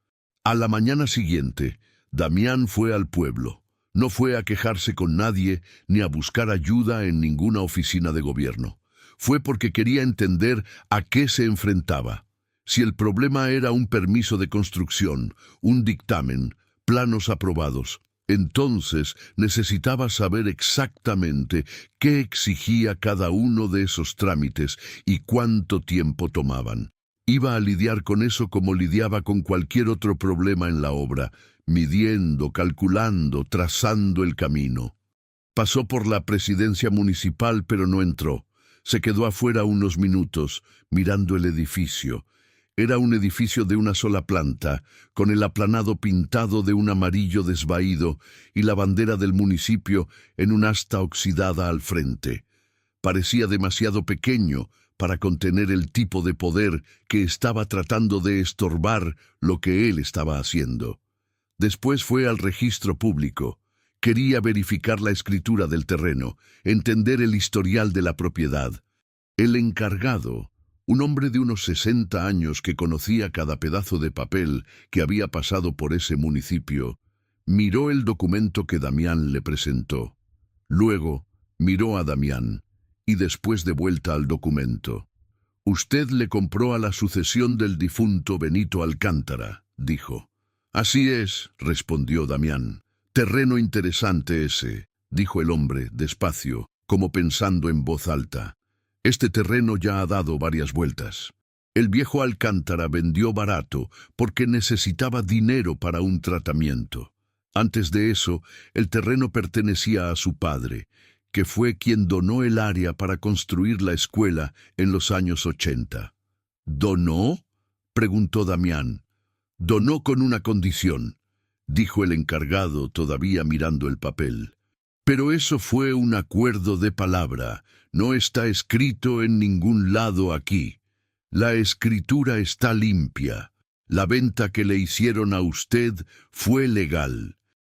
A la mañana siguiente, Damián fue al pueblo. No fue a quejarse con nadie ni a buscar ayuda en ninguna oficina de gobierno. Fue porque quería entender a qué se enfrentaba. Si el problema era un permiso de construcción, un dictamen, planos aprobados, entonces necesitaba saber exactamente qué exigía cada uno de esos trámites y cuánto tiempo tomaban. Iba a lidiar con eso como lidiaba con cualquier otro problema en la obra, midiendo, calculando, trazando el camino. Pasó por la presidencia municipal, pero no entró. Se quedó afuera unos minutos, mirando el edificio. Era un edificio de una sola planta, con el aplanado pintado de un amarillo desvaído y la bandera del municipio en un asta oxidada al frente. Parecía demasiado pequeño para contener el tipo de poder que estaba tratando de estorbar lo que él estaba haciendo. Después fue al registro público. Quería verificar la escritura del terreno, entender el historial de la propiedad. El encargado, un hombre de unos 60 años que conocía cada pedazo de papel que había pasado por ese municipio, miró el documento que Damián le presentó. Luego miró a Damián y después de vuelta al documento. «Usted le compró a la sucesión del difunto Benito Alcántara», dijo. «Así es», respondió Damián. «Terreno interesante ese», dijo el hombre, despacio, como pensando en voz alta. «Este terreno ya ha dado varias vueltas. El viejo Alcántara vendió barato porque necesitaba dinero para un tratamiento. Antes de eso, el terreno pertenecía a su padre, que fue quien donó el área para construir la escuela en los años 80. «¿Donó?», preguntó Damián. «Donó con una condición», dijo el encargado, todavía mirando el papel. «Pero eso fue un acuerdo de palabra. No está escrito en ningún lado aquí. La escritura está limpia. La venta que le hicieron a usted fue legal».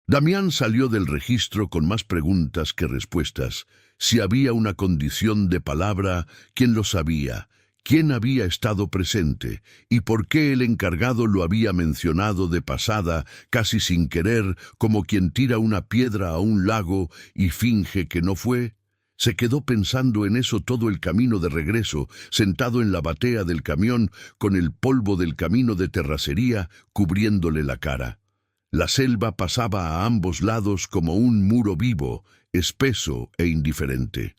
Damián salió del registro con más preguntas que respuestas. Si había una condición de palabra, ¿quién lo sabía? ¿Quién había estado presente? ¿Y por qué el encargado lo había mencionado de pasada, casi sin querer, como quien tira una piedra a un lago y finge que no fue? Se quedó pensando en eso todo el camino de regreso, sentado en la batea del camión, con el polvo del camino de terracería cubriéndole la cara. La selva pasaba a ambos lados como un muro vivo, espeso e indiferente.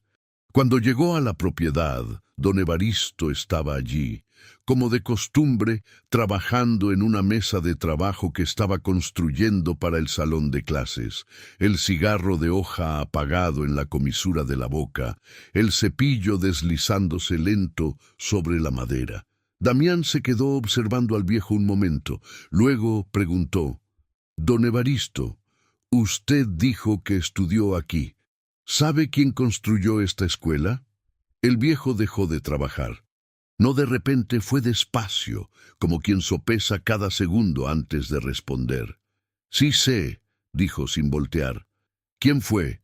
Cuando llegó a la propiedad, don Evaristo estaba allí, como de costumbre, trabajando en una mesa de trabajo que estaba construyendo para el salón de clases, el cigarro de hoja apagado en la comisura de la boca, el cepillo deslizándose lento sobre la madera. Damián se quedó observando al viejo un momento, luego preguntó: «Don Evaristo, usted dijo que estudió aquí. ¿Sabe quién construyó esta escuela?» El viejo dejó de trabajar. No de repente, fue despacio, como quien sopesa cada segundo antes de responder. «Sí sé», dijo sin voltear. «¿Quién fue?»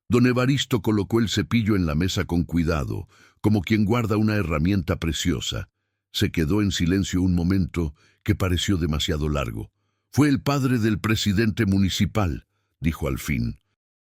Don Evaristo colocó el cepillo en la mesa con cuidado, como quien guarda una herramienta preciosa. Se quedó en silencio un momento que pareció demasiado largo. «Fue el padre del presidente municipal», dijo al fin.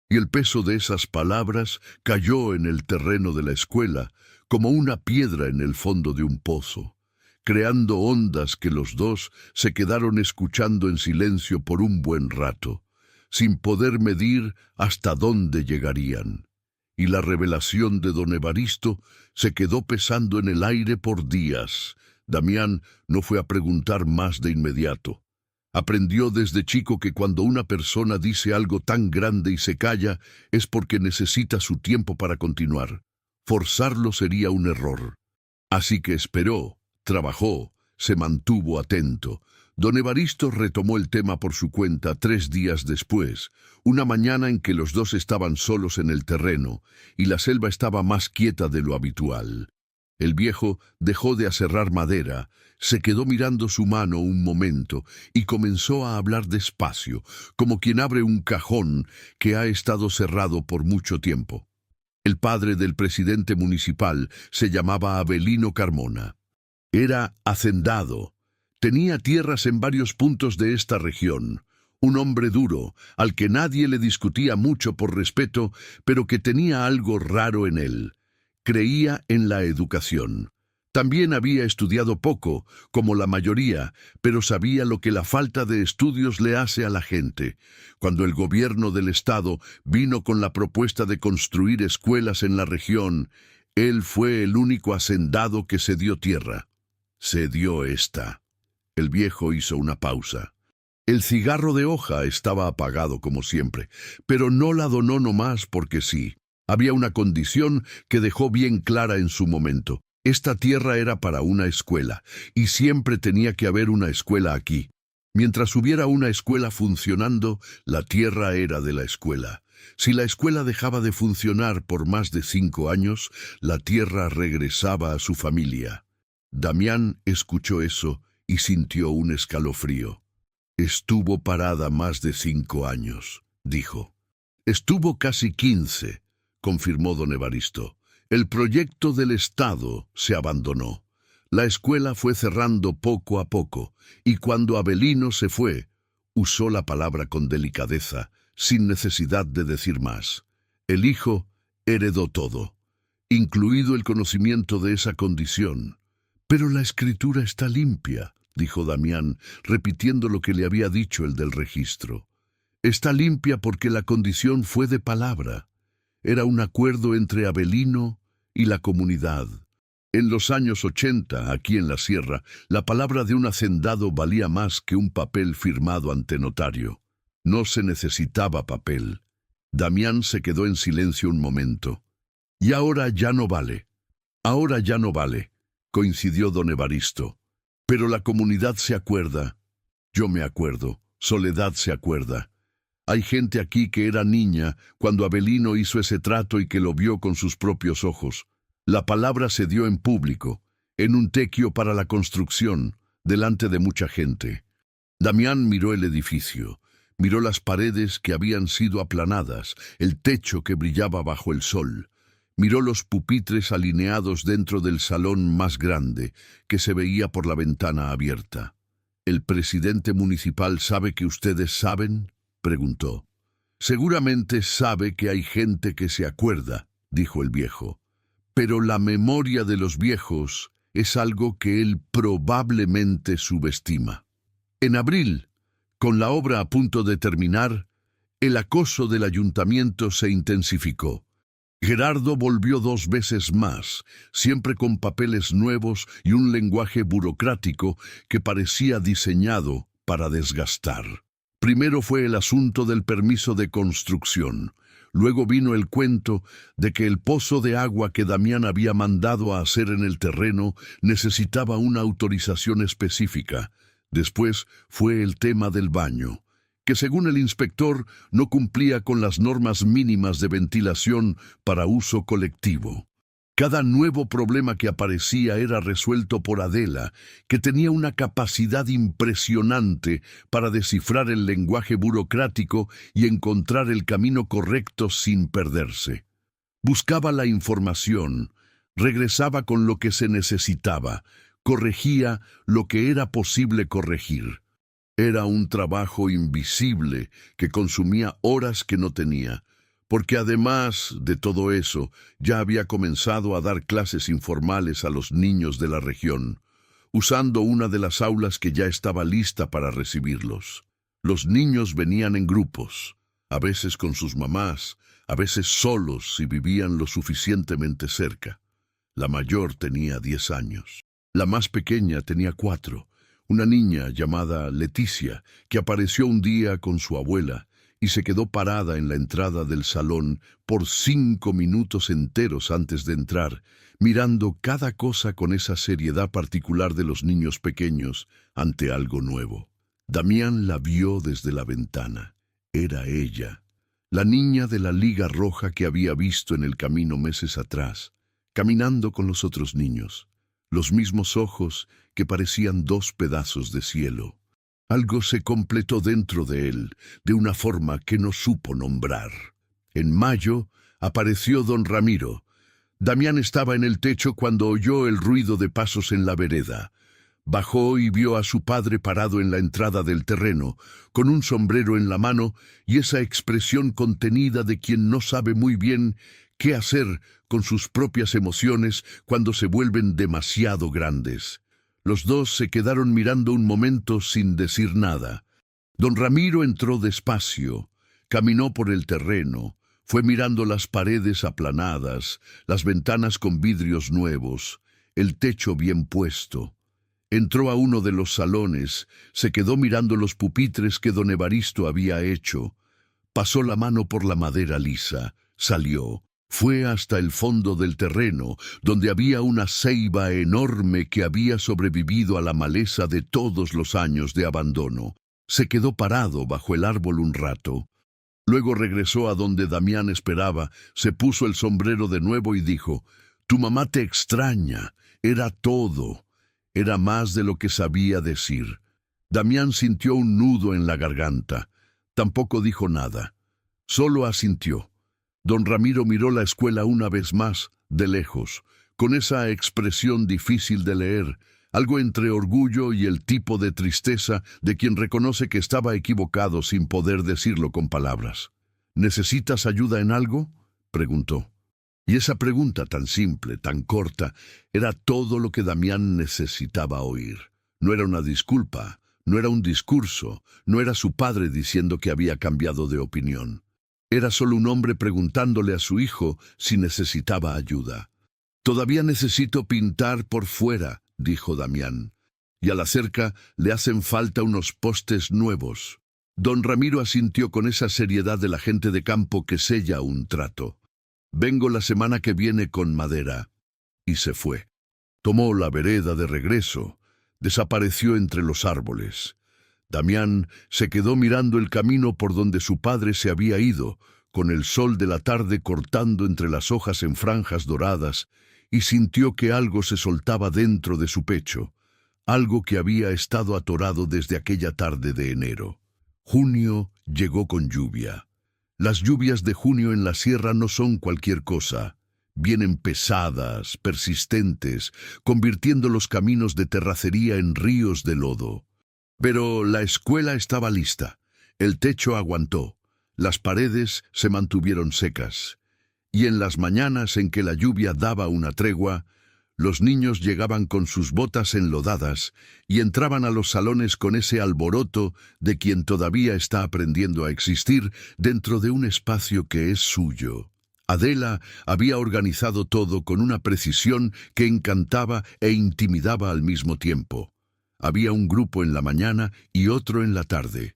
Y el peso de esas palabras cayó en el terreno de la escuela como una piedra en el fondo de un pozo, creando ondas que los dos se quedaron escuchando en silencio por un buen rato, sin poder medir hasta dónde llegarían. Y la revelación de don Evaristo se quedó pesando en el aire por días. Damián no fue a preguntar más de inmediato. Aprendió desde chico que cuando una persona dice algo tan grande y se calla, es porque necesita su tiempo para continuar. Forzarlo sería un error. Así que esperó, trabajó, se mantuvo atento. Don Evaristo retomó el tema por su cuenta 3 días después, una mañana en que los dos estaban solos en el terreno y la selva estaba más quieta de lo habitual. El viejo dejó de aserrar madera, se quedó mirando su mano un momento y comenzó a hablar despacio, como quien abre un cajón que ha estado cerrado por mucho tiempo. El padre del presidente municipal se llamaba Avelino Carmona. Era hacendado. Tenía tierras en varios puntos de esta región. Un hombre duro, al que nadie le discutía mucho por respeto, pero que tenía algo raro en él. Creía en la educación. También había estudiado poco, como la mayoría, pero sabía lo que la falta de estudios le hace a la gente. Cuando el gobierno del estado vino con la propuesta de construir escuelas en la región, él fue el único hacendado que se dio tierra. Se dio esta. El viejo hizo una pausa. El cigarro de hoja estaba apagado como siempre, pero no la donó nomás porque sí. Había una condición que dejó bien clara en su momento. Esta tierra era para una escuela, y siempre tenía que haber una escuela aquí. Mientras hubiera una escuela funcionando, la tierra era de la escuela. Si la escuela dejaba de funcionar por más de 5 años, la tierra regresaba a su familia. Damián escuchó eso y sintió un escalofrío. Estuvo parada más de 5 años, dijo. Estuvo casi 15, confirmó don Evaristo. El proyecto del Estado se abandonó. La escuela fue cerrando poco a poco, y cuando Avelino se fue, usó la palabra con delicadeza, sin necesidad de decir más. El hijo heredó todo, incluido el conocimiento de esa condición. Pero la escritura está limpia, dijo Damián, repitiendo lo que le había dicho el del registro. Está limpia porque la condición fue de palabra. Era un acuerdo entre Avelino y la comunidad. En los años 80, aquí en la sierra, la palabra de un hacendado valía más que un papel firmado ante notario. No se necesitaba papel. Damián se quedó en silencio un momento. Y ahora ya no vale. Ahora ya no vale, coincidió don Evaristo. Pero la comunidad se acuerda. Yo me acuerdo. Soledad se acuerda. Hay gente aquí que era niña cuando Avelino hizo ese trato y que lo vio con sus propios ojos. La palabra se dio en público, en un tequio para la construcción, delante de mucha gente. Damián miró el edificio, miró las paredes que habían sido aplanadas, el techo que brillaba bajo el sol, miró los pupitres alineados dentro del salón más grande, que se veía por la ventana abierta. ¿El presidente municipal sabe que ustedes saben?, preguntó. Seguramente sabe que hay gente que se acuerda, dijo el viejo. Pero la memoria de los viejos es algo que él probablemente subestima. En abril, con la obra a punto de terminar, el acoso del ayuntamiento se intensificó. Gerardo volvió 2 veces más, siempre con papeles nuevos y un lenguaje burocrático que parecía diseñado para desgastar. Primero fue el asunto del permiso de construcción. Luego vino el cuento de que el pozo de agua que Damián había mandado a hacer en el terreno necesitaba una autorización específica. Después fue el tema del baño, que según el inspector no cumplía con las normas mínimas de ventilación para uso colectivo. Cada nuevo problema que aparecía era resuelto por Adela, que tenía una capacidad impresionante para descifrar el lenguaje burocrático y encontrar el camino correcto sin perderse. Buscaba la información, regresaba con lo que se necesitaba, corregía lo que era posible corregir. Era un trabajo invisible que consumía horas que no tenía, porque además de todo eso, ya había comenzado a dar clases informales a los niños de la región, usando una de las aulas que ya estaba lista para recibirlos. Los niños venían en grupos, a veces con sus mamás, a veces solos si vivían lo suficientemente cerca. La mayor tenía 10 años. La más pequeña tenía 4, una niña llamada Leticia, que apareció un día con su abuela, y se quedó parada en la entrada del salón por 5 minutos enteros antes de entrar, mirando cada cosa con esa seriedad particular de los niños pequeños ante algo nuevo. Damián la vio desde la ventana. Era ella, la niña de la liga roja que había visto en el camino meses atrás, caminando con los otros niños, los mismos ojos que parecían 2 pedazos de cielo. Algo se completó dentro de él, de una forma que no supo nombrar. En mayo apareció don Ramiro. Damián estaba en el techo cuando oyó el ruido de pasos en la vereda. Bajó y vio a su padre parado en la entrada del terreno, con un sombrero en la mano y esa expresión contenida de quien no sabe muy bien qué hacer con sus propias emociones cuando se vuelven demasiado grandes. Los dos se quedaron mirando un momento sin decir nada. Don Ramiro entró despacio, caminó por el terreno, fue mirando las paredes aplanadas, las ventanas con vidrios nuevos, el techo bien puesto. Entró a uno de los salones, se quedó mirando los pupitres que don Evaristo había hecho. Pasó la mano por la madera lisa, salió. Fue hasta el fondo del terreno, donde había una ceiba enorme que había sobrevivido a la maleza de todos los años de abandono. Se quedó parado bajo el árbol un rato. Luego regresó a donde Damián esperaba, se puso el sombrero de nuevo y dijo: «Tu mamá te extraña». Era todo. Era más de lo que sabía decir. Damián sintió un nudo en la garganta. Tampoco dijo nada. Solo asintió. Don Ramiro miró la escuela una vez más, de lejos, con esa expresión difícil de leer, algo entre orgullo y el tipo de tristeza de quien reconoce que estaba equivocado sin poder decirlo con palabras. «¿Necesitas ayuda en algo?», preguntó. Y esa pregunta tan simple, tan corta, era todo lo que Damián necesitaba oír. No era una disculpa, no era un discurso, no era su padre diciendo que había cambiado de opinión. Era solo un hombre preguntándole a su hijo si necesitaba ayuda. «Todavía necesito pintar por fuera», dijo Damián, «y a la cerca le hacen falta unos postes nuevos». Don Ramiro asintió con esa seriedad de la gente de campo que sella un trato. «Vengo la semana que viene con madera». Y se fue. Tomó la vereda de regreso. Desapareció entre los árboles. Damián se quedó mirando el camino por donde su padre se había ido, con el sol de la tarde cortando entre las hojas en franjas doradas, y sintió que algo se soltaba dentro de su pecho, algo que había estado atorado desde aquella tarde de enero. Junio llegó con lluvia. Las lluvias de junio en la sierra no son cualquier cosa. Vienen pesadas, persistentes, convirtiendo los caminos de terracería en ríos de lodo. Pero la escuela estaba lista. El techo aguantó. Las paredes se mantuvieron secas. Y en las mañanas en que la lluvia daba una tregua, los niños llegaban con sus botas enlodadas y entraban a los salones con ese alboroto de quien todavía está aprendiendo a existir dentro de un espacio que es suyo. Adela había organizado todo con una precisión que encantaba e intimidaba al mismo tiempo. Había un grupo en la mañana y otro en la tarde.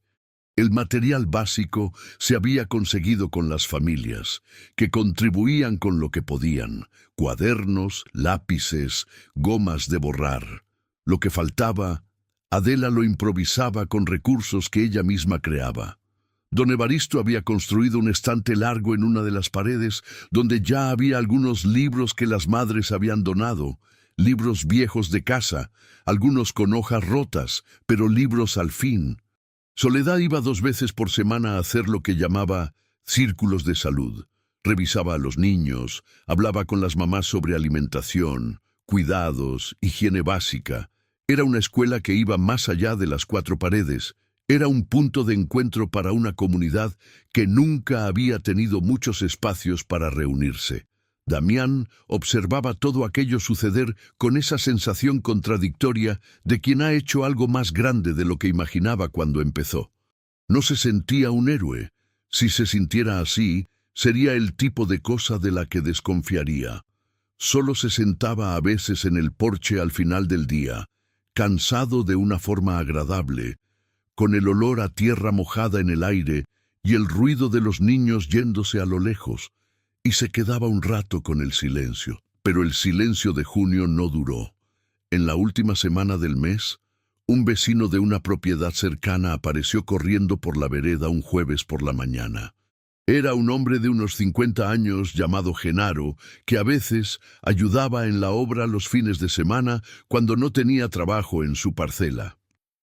El material básico se había conseguido con las familias, que contribuían con lo que podían: cuadernos, lápices, gomas de borrar. Lo que faltaba, Adela lo improvisaba con recursos que ella misma creaba. Don Evaristo había construido un estante largo en una de las paredes, donde ya había algunos libros que las madres habían donado, libros viejos de casa, algunos con hojas rotas, pero libros al fin. Soledad iba 2 veces por semana a hacer lo que llamaba círculos de salud. Revisaba a los niños, hablaba con las mamás sobre alimentación, cuidados, higiene básica. Era una escuela que iba más allá de las 4 paredes. Era un punto de encuentro para una comunidad que nunca había tenido muchos espacios para reunirse. Damián observaba todo aquello suceder con esa sensación contradictoria de quien ha hecho algo más grande de lo que imaginaba cuando empezó. No se sentía un héroe. Si se sintiera así, sería el tipo de cosa de la que desconfiaría. Solo se sentaba a veces en el porche al final del día, cansado de una forma agradable, con el olor a tierra mojada en el aire y el ruido de los niños yéndose a lo lejos, y se quedaba un rato con el silencio. Pero el silencio de junio no duró. En la última semana del mes, un vecino de una propiedad cercana apareció corriendo por la vereda un jueves por la mañana. Era un hombre de unos 50 años llamado Genaro, que a veces ayudaba en la obra los fines de semana cuando no tenía trabajo en su parcela.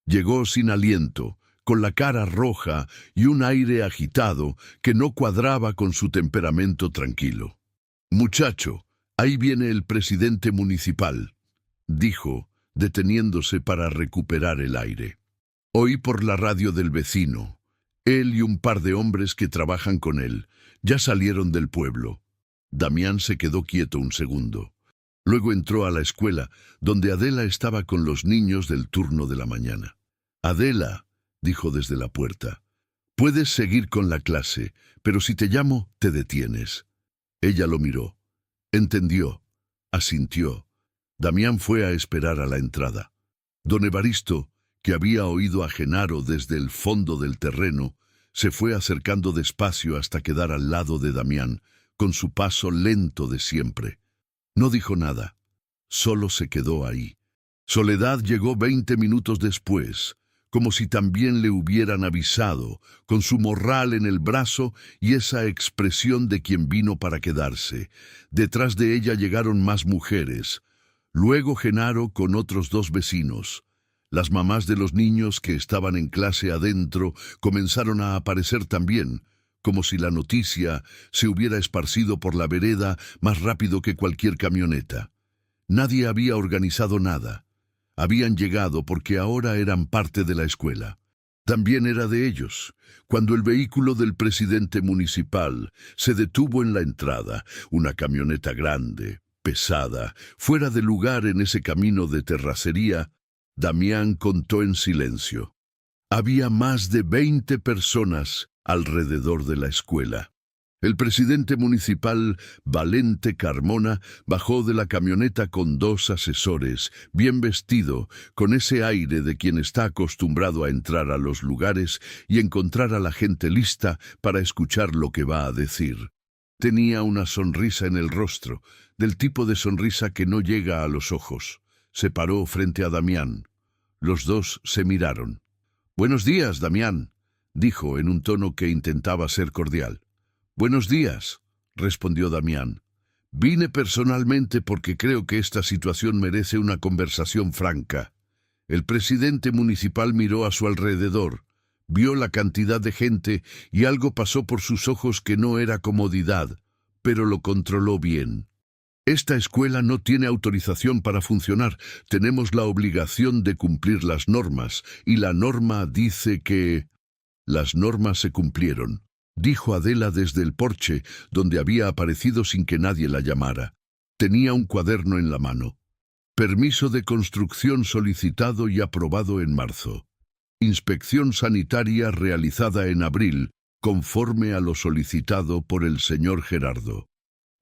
Llegó sin aliento, con la cara roja y un aire agitado que no cuadraba con su temperamento tranquilo. «Muchacho, ahí viene el presidente municipal», dijo, deteniéndose para recuperar el aire. Oí por la radio del vecino. Él y un par de hombres que trabajan con él ya salieron del pueblo. Damián se quedó quieto un segundo. Luego entró a la escuela, donde Adela estaba con los niños del turno de la mañana. «Adela», dijo desde la puerta, «puedes seguir con la clase, pero si te llamo, te detienes». Ella lo miró. Entendió. Asintió. Damián fue a esperar a la entrada. Don Evaristo, que había oído a Genaro desde el fondo del terreno, se fue acercando despacio hasta quedar al lado de Damián, con su paso lento de siempre. No dijo nada, solo se quedó ahí. Soledad llegó 20 minutos después, como si también le hubieran avisado, con su morral en el brazo y esa expresión de quien vino para quedarse. Detrás de ella llegaron más mujeres. Luego Genaro con otros 2 vecinos. Las mamás de los niños que estaban en clase adentro comenzaron a aparecer también, como si la noticia se hubiera esparcido por la vereda más rápido que cualquier camioneta. Nadie había organizado nada. Habían llegado porque ahora eran parte de la escuela. También era de ellos. Cuando el vehículo del presidente municipal se detuvo en la entrada, una camioneta grande, pesada, fuera de lugar en ese camino de terracería, Damián contó en silencio. Había más de 20 personas alrededor de la escuela. El presidente municipal, Valente Carmona, bajó de la camioneta con 2 asesores, bien vestido, con ese aire de quien está acostumbrado a entrar a los lugares y encontrar a la gente lista para escuchar lo que va a decir. Tenía una sonrisa en el rostro, del tipo de sonrisa que no llega a los ojos. Se paró frente a Damián. Los dos se miraron. «Buenos días, Damián», dijo en un tono que intentaba ser cordial. «Buenos días», respondió Damián. «Vine personalmente porque creo que esta situación merece una conversación franca». El presidente municipal miró a su alrededor, vio la cantidad de gente y algo pasó por sus ojos que no era comodidad, pero lo controló bien. «Esta escuela no tiene autorización para funcionar. Tenemos la obligación de cumplir las normas, y la norma dice que...» «Las normas se cumplieron», dijo Adela desde el porche, donde había aparecido sin que nadie la llamara. Tenía un cuaderno en la mano. «Permiso de construcción solicitado y aprobado en marzo. Inspección sanitaria realizada en abril, conforme a lo solicitado por el señor Gerardo.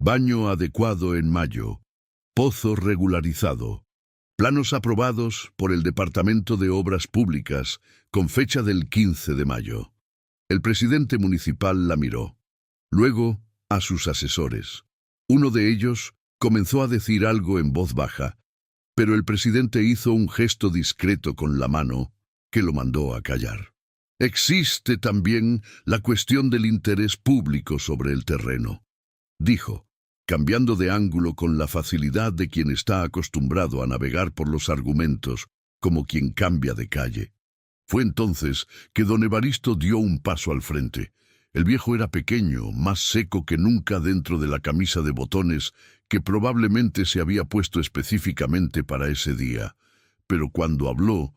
Baño adecuado en mayo. Pozo regularizado. Planos aprobados por el Departamento de Obras Públicas, con fecha del 15 de mayo. El presidente municipal la miró. Luego, a sus asesores. Uno de ellos comenzó a decir algo en voz baja, pero el presidente hizo un gesto discreto con la mano que lo mandó a callar. «Existe también la cuestión del interés público sobre el terreno», dijo, cambiando de ángulo con la facilidad de quien está acostumbrado a navegar por los argumentos, como quien cambia de calle. Fue entonces que don Evaristo dio un paso al frente. El viejo era pequeño, más seco que nunca dentro de la camisa de botones que probablemente se había puesto específicamente para ese día. Pero cuando habló,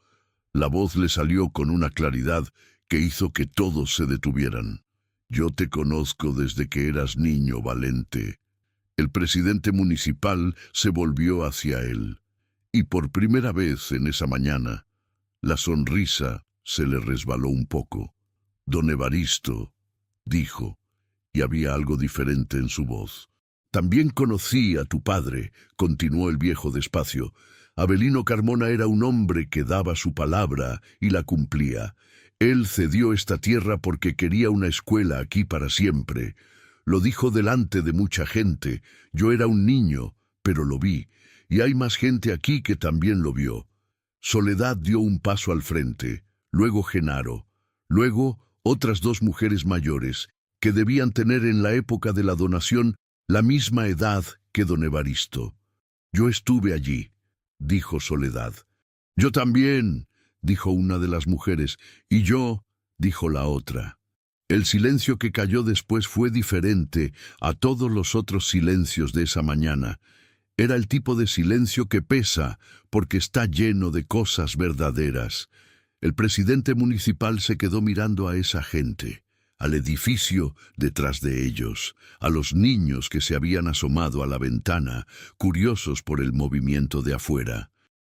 la voz le salió con una claridad que hizo que todos se detuvieran. «Yo te conozco desde que eras niño, Valente». El presidente municipal se volvió hacia él, y por primera vez en esa mañana, la sonrisa se le resbaló un poco. «Don Evaristo», dijo, y había algo diferente en su voz. «También conocí a tu padre», continuó el viejo despacio. «Avelino Carmona era un hombre que daba su palabra y la cumplía. Él cedió esta tierra porque quería una escuela aquí para siempre. Lo dijo delante de mucha gente. Yo era un niño, pero lo vi, y hay más gente aquí que también lo vio. Soledad dio un paso al frente, luego Genaro, luego otras dos mujeres mayores, que debían tener en la época de la donación la misma edad que don Evaristo. Yo estuve allí, dijo Soledad. Yo también, dijo una de las mujeres, y yo, dijo la otra. El silencio que cayó después fue diferente a todos los otros silencios de esa mañana. Era el tipo de silencio que pesa porque está lleno de cosas verdaderas. El presidente municipal se quedó mirando a esa gente, al edificio detrás de ellos, a los niños que se habían asomado a la ventana, curiosos por el movimiento de afuera.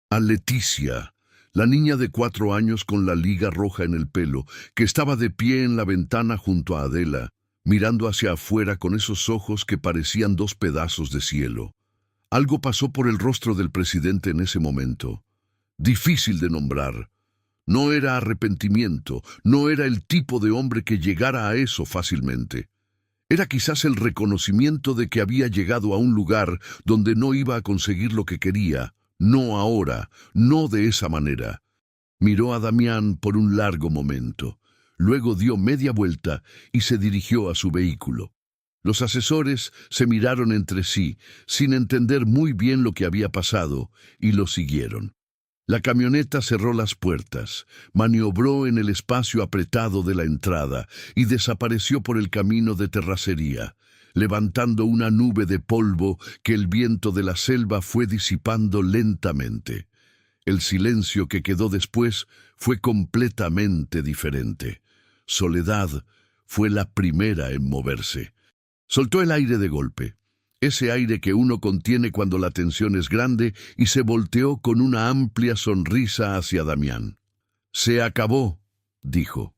A Leticia, la niña de 4 años con la liga roja en el pelo, que estaba de pie en la ventana junto a Adela, mirando hacia afuera con esos ojos que parecían 2 pedazos de cielo. Algo pasó por el rostro del presidente en ese momento. Difícil de nombrar. No era arrepentimiento, no era el tipo de hombre que llegara a eso fácilmente. Era quizás el reconocimiento de que había llegado a un lugar donde no iba a conseguir lo que quería, no ahora, no de esa manera. Miró a Damián por un largo momento, luego dio media vuelta y se dirigió a su vehículo. Los asesores se miraron entre sí, sin entender muy bien lo que había pasado, y lo siguieron. La camioneta cerró las puertas, maniobró en el espacio apretado de la entrada y desapareció por el camino de terracería, levantando una nube de polvo que el viento de la selva fue disipando lentamente. El silencio que quedó después fue completamente diferente. Soledad fue la primera en moverse. Soltó el aire de golpe, ese aire que uno contiene cuando la tensión es grande, y se volteó con una amplia sonrisa hacia Damián. «Se acabó», dijo.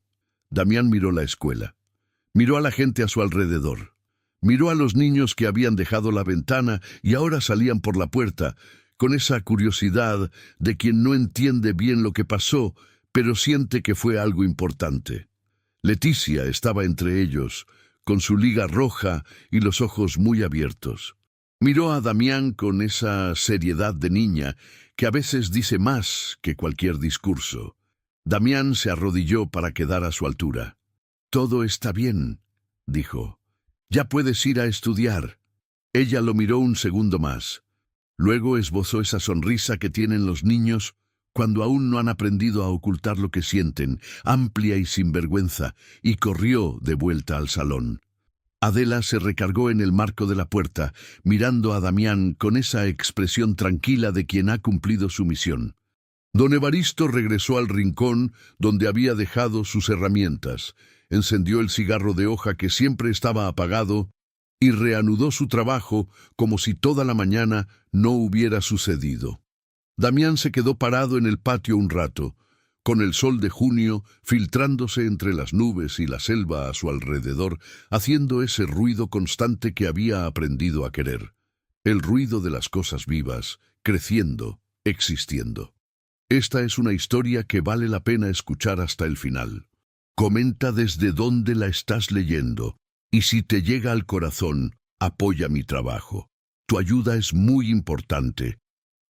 Damián miró la escuela. Miró a la gente a su alrededor. Miró a los niños que habían dejado la ventana y ahora salían por la puerta, con esa curiosidad de quien no entiende bien lo que pasó, pero siente que fue algo importante. Leticia estaba entre ellos, con su liga roja y los ojos muy abiertos. Miró a Damián con esa seriedad de niña que a veces dice más que cualquier discurso. Damián se arrodilló para quedar a su altura. «Todo está bien», dijo. «Ya puedes ir a estudiar». Ella lo miró un segundo más. Luego esbozó esa sonrisa que tienen los niños cuando aún no han aprendido a ocultar lo que sienten, amplia y sin vergüenza, y corrió de vuelta al salón. Adela se recargó en el marco de la puerta, mirando a Damián con esa expresión tranquila de quien ha cumplido su misión. Don Evaristo regresó al rincón donde había dejado sus herramientas, encendió el cigarro de hoja que siempre estaba apagado y reanudó su trabajo como si toda la mañana no hubiera sucedido. Damián se quedó parado en el patio un rato, con el sol de junio filtrándose entre las nubes y la selva a su alrededor, haciendo ese ruido constante que había aprendido a querer. El ruido de las cosas vivas, creciendo, existiendo. Esta es una historia que vale la pena escuchar hasta el final. Comenta desde dónde la estás leyendo, y si te llega al corazón, apoya mi trabajo. Tu ayuda es muy importante.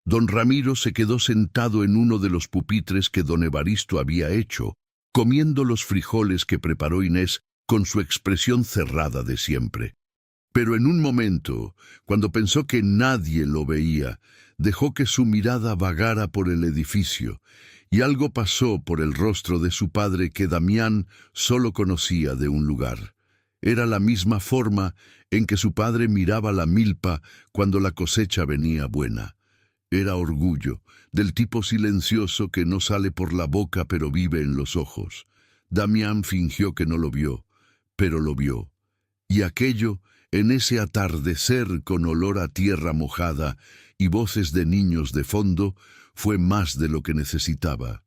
Don Ramiro se quedó sentado en uno de los pupitres que don Evaristo había hecho, comiendo los frijoles que preparó Inés con su expresión cerrada de siempre. Pero en un momento, cuando pensó que nadie lo veía, dejó que su mirada vagara por el edificio, y algo pasó por el rostro de su padre que Damián solo conocía de un lugar. Era la misma forma en que su padre miraba la milpa cuando la cosecha venía buena. Era orgullo, del tipo silencioso que no sale por la boca pero vive en los ojos. Damián fingió que no lo vio, pero lo vio. Y aquello, en ese atardecer con olor a tierra mojada y voces de niños de fondo, fue más de lo que necesitaba.